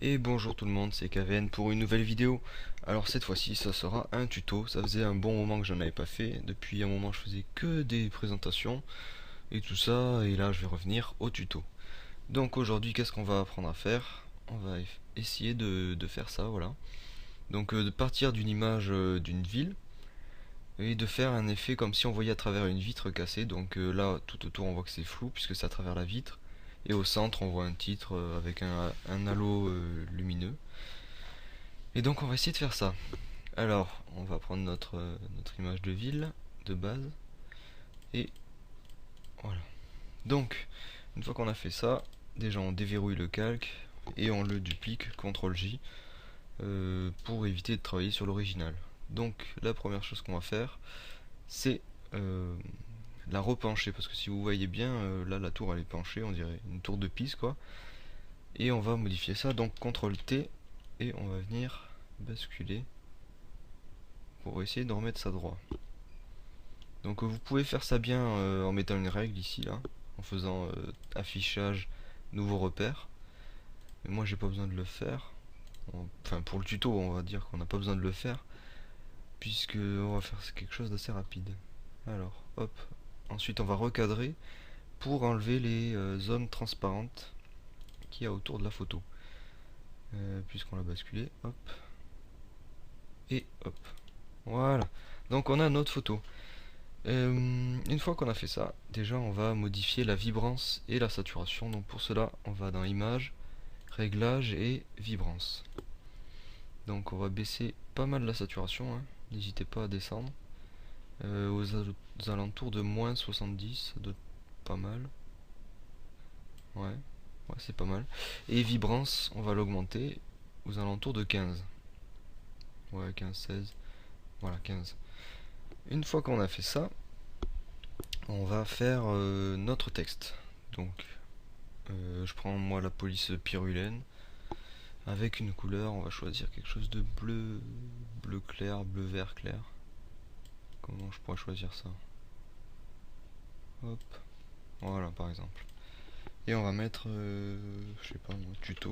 Et bonjour tout le monde, c'est KVN pour une nouvelle vidéo. Alors cette fois-ci, ça sera un tuto. Ça faisait un bon moment que j'en avais pas fait. Depuis un moment, je faisais que des présentations et tout ça. Et là, je vais revenir au tuto. Donc aujourd'hui, qu'est-ce qu'on va apprendre à faire? On va essayer de faire ça, voilà. Donc de partir d'une image d'une ville et de faire un effet comme si on voyait à travers une vitre cassée. Donc là, tout autour, on voit que c'est flou puisque c'est à travers la vitre. Et au centre, on voit un titre avec un halo lumineux. Et donc on va essayer de faire ça. Alors, on va prendre notre image de ville de base. Et voilà. Donc, une fois qu'on a fait ça, déjà on déverrouille le calque et on le duplique, CTRL-J, pour éviter de travailler sur l'original. Donc, la première chose qu'on va faire, c'est la repencher. Parce que si vous voyez bien, là la tour elle est penchée, on dirait une tour de Pise quoi. Et on va modifier ça, donc CTRL-T, et on va venir basculer pour essayer de remettre ça droit. Donc vous pouvez faire ça bien en mettant une règle ici là, en faisant affichage nouveau repère. Mais moi j'ai pas besoin de le faire. Enfin pour le tuto on va dire qu'on n'a pas besoin de le faire, puisque on va faire quelque chose d'assez rapide. Alors hop, ensuite on va recadrer pour enlever les zones transparentes qu'il y a autour de la photo. Puisqu'on l'a basculé, hop, et hop. Voilà. Donc on a notre photo. Une fois qu'on a fait ça, déjà on va modifier la vibrance et la saturation. Donc pour cela, on va dans Images, Réglages et Vibrance. Donc on va baisser pas mal la saturation, hein. N'hésitez pas à descendre. Aux alentours de moins 70, ça doit être pas mal. Ouais, c'est pas mal. Et vibrance, on va l'augmenter aux alentours de 15. Ouais, 15, 16. Voilà, 15. Une fois qu'on a fait ça, on va faire notre texte. Donc je prends moi la police pyrulène. Avec une couleur, on va choisir quelque chose de bleu, bleu clair, bleu vert clair. Comment je pourrais choisir ça? Hop, voilà par exemple. Et on va mettre, je sais pas moi, tuto.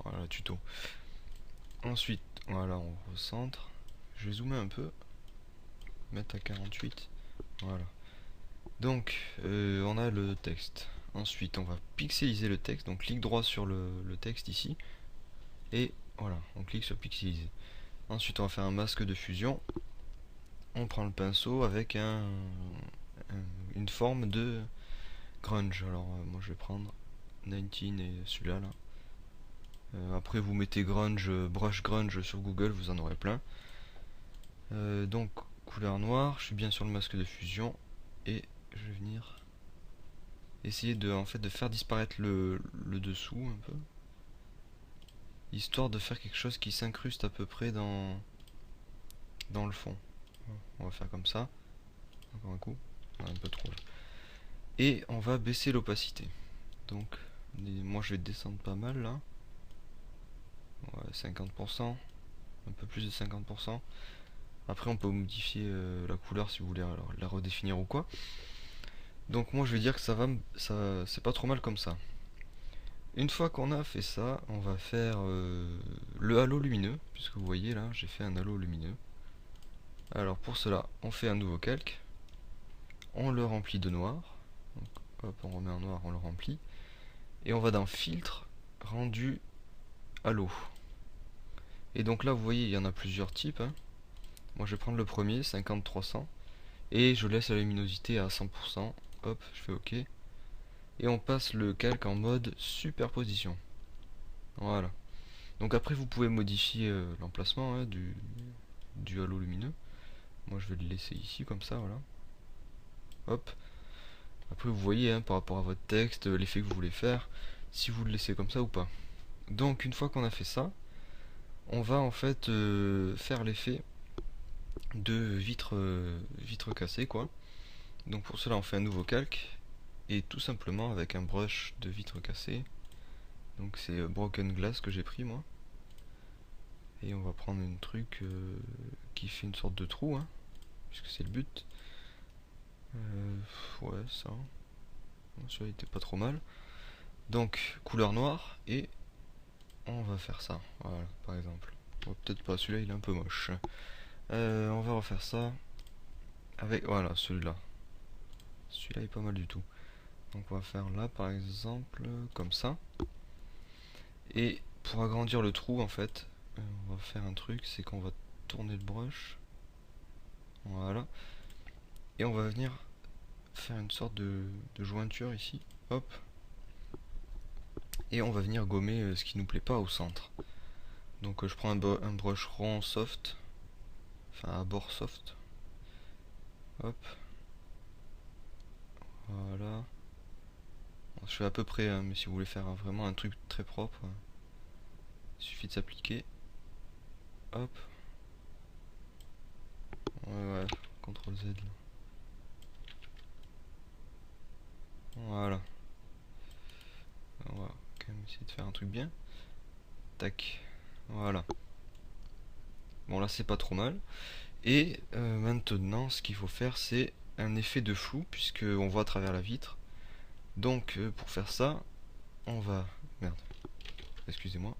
Voilà, tuto. Ensuite, voilà, on recentre. Je vais zoomer un peu, mettre à 48. Voilà. Donc, on a le texte. Ensuite, on va pixeliser le texte. Donc, clic droit sur le texte ici. Et voilà, on clique sur pixeliser. Ensuite, on va faire un masque de fusion. On prend le pinceau avec une forme de grunge. Alors, moi je vais prendre 19 et celui-là là. Après, vous mettez grunge, brush grunge sur Google, vous en aurez plein. Donc, couleur noire, je suis bien sur le masque de fusion. Et je vais venir essayer de faire disparaître le dessous un peu, histoire de faire quelque chose qui s'incruste à peu près dans le fond. On va faire comme ça, encore un coup, un peu trop. Et on va baisser l'opacité. Donc, moi je vais descendre pas mal là. Ouais, 50%, un peu plus de 50%. Après on peut modifier la couleur si vous voulez la redéfinir ou quoi. Donc moi je vais dire que ça c'est pas trop mal comme ça. Une fois qu'on a fait ça, on va faire le halo lumineux, puisque vous voyez là, j'ai fait un halo lumineux. Alors pour cela, on fait un nouveau calque, on le remplit de noir, donc, hop, on remet en noir, on le remplit, et on va dans filtre, rendu halo. Et donc là vous voyez, il y en a plusieurs types, hein. Moi je vais prendre le premier, 50-300, et je laisse la luminosité à 100%, hop, je fais OK, et on passe le calque en mode superposition. Voilà. Donc après vous pouvez modifier l'emplacement du halo lumineux. Moi je vais le laisser ici comme ça, voilà. Hop. Après vous voyez hein, par rapport à votre texte, l'effet que vous voulez faire, si vous le laissez comme ça ou pas. Donc une fois qu'on a fait ça, on va en fait faire l'effet de vitre cassée quoi. Donc pour cela on fait un nouveau calque et tout simplement avec un brush de vitre cassée. Donc c'est Broken Glass que j'ai pris moi. Et on va prendre un truc qui fait une sorte de trou, hein, puisque c'est le but. Ouais, ça. Celui-là était pas trop mal. Donc couleur noire, et on va faire ça, voilà, par exemple. Bon, peut-être pas, celui-là il est un peu moche. On va refaire ça avec, voilà, celui-là. Celui-là est pas mal du tout. Donc on va faire là par exemple, comme ça. Et pour agrandir le trou en fait, on va faire un truc, c'est qu'on va tourner le brush. Voilà. Et on va venir faire une sorte de jointure ici. Hop. Et on va venir gommer ce qui nous plaît pas au centre. Donc je prends un brush rond soft. Enfin à bord soft. Hop. Voilà. Bon, je fais à peu près, hein, mais si vous voulez faire vraiment un truc très propre, il suffit de s'appliquer. Hop. Ouais, CTRL Z là. Voilà. On va quand même essayer de faire un truc bien. Tac. Voilà. Bon là c'est pas trop mal. Et maintenant ce qu'il faut faire c'est un effet de flou puisque on voit à travers la vitre. Donc pour faire ça, on va... Merde. Excusez-moi.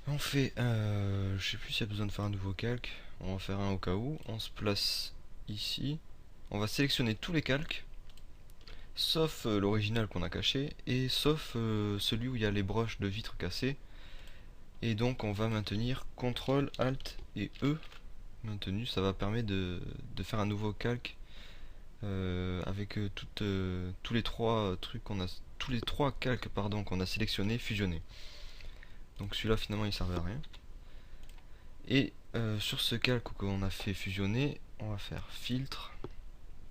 On fait... je sais plus s'il y a besoin de faire un nouveau calque. On va faire un au cas où. On se place ici. On va sélectionner tous les calques. Sauf l'original qu'on a caché. Et sauf celui où il y a les broches de vitre cassées. Et donc on va maintenir CTRL, ALT et E maintenu. Ça va permettre de faire un nouveau calque avec tous les trois trucs qu'on a, tous les trois calques pardon qu'on a sélectionnés fusionnés. Donc celui-là finalement il servait à rien. Et sur ce calque qu'on a fait fusionner, on va faire filtre,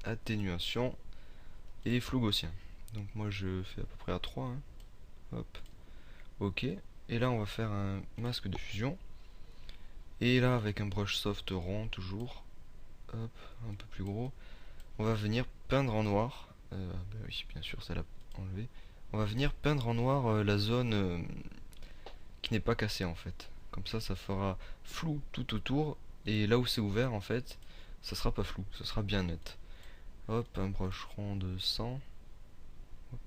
atténuation et flou gaussien. Donc moi je fais à peu près à 3 hein. Hop. Ok. Et là on va faire un masque de fusion. Et là avec un brush soft rond toujours. Hop, un peu plus gros. On va venir peindre en noir. Bah oui, bien sûr, ça l'a enlevé. On va venir peindre en noir la zone qui n'est pas cassée en fait. Comme ça fera flou tout autour. Et là où c'est ouvert en fait, ça sera pas flou, ça sera bien net. Hop, un brush rond de 100.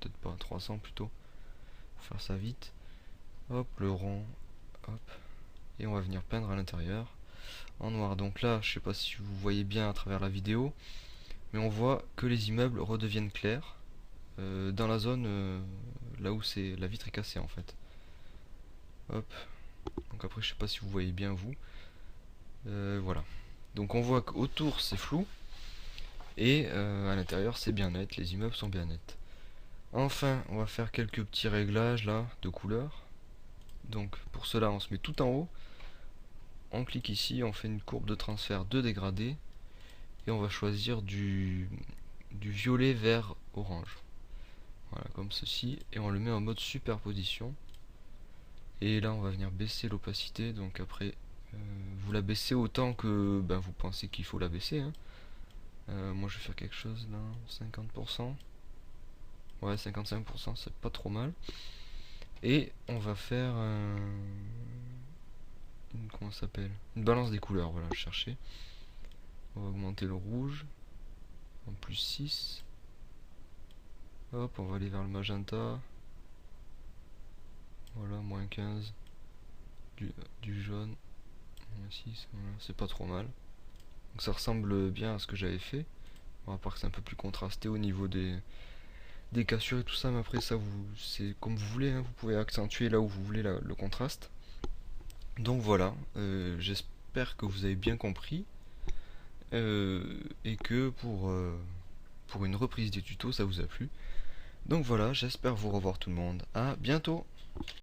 Peut-être pas, 300 plutôt. Pour faire ça vite. Hop, le rond. Hop. Et on va venir peindre à l'intérieur en noir. Donc là, je sais pas si vous voyez bien à travers la vidéo, mais on voit que les immeubles redeviennent clairs dans la zone là où c'est la vitre est cassée en fait. Hop. Donc après, je sais pas si vous voyez bien vous. Voilà. Donc on voit qu'autour c'est flou et à l'intérieur c'est bien net. Les immeubles sont bien nets. Enfin, on va faire quelques petits réglages là de couleur. Donc pour cela, on se met tout en haut. On clique ici, on fait une courbe de transfert de dégradé et on va choisir du violet vers orange. Voilà, comme ceci, et on le met en mode superposition. Et là, on va venir baisser l'opacité. Donc après, vous la baissez autant que vous pensez qu'il faut la baisser. Hein. Moi, je vais faire quelque chose là, 50%. Ouais, 55%, c'est pas trop mal. Et on va faire comment ça s'appelle, une balance des couleurs. Voilà, je cherchais. On va augmenter le rouge en plus 6. Hop, on va aller vers le magenta. Voilà, moins 15. Du jaune. Moins 6, voilà, c'est pas trop mal. Donc ça ressemble bien à ce que j'avais fait. Bon, à part que c'est un peu plus contrasté au niveau des cassures et tout ça, mais après ça c'est comme vous voulez, hein, vous pouvez accentuer là où vous voulez le contraste. Donc voilà, j'espère que vous avez bien compris et que pour une reprise des tutos ça vous a plu. Donc voilà, j'espère vous revoir tout le monde. À bientôt.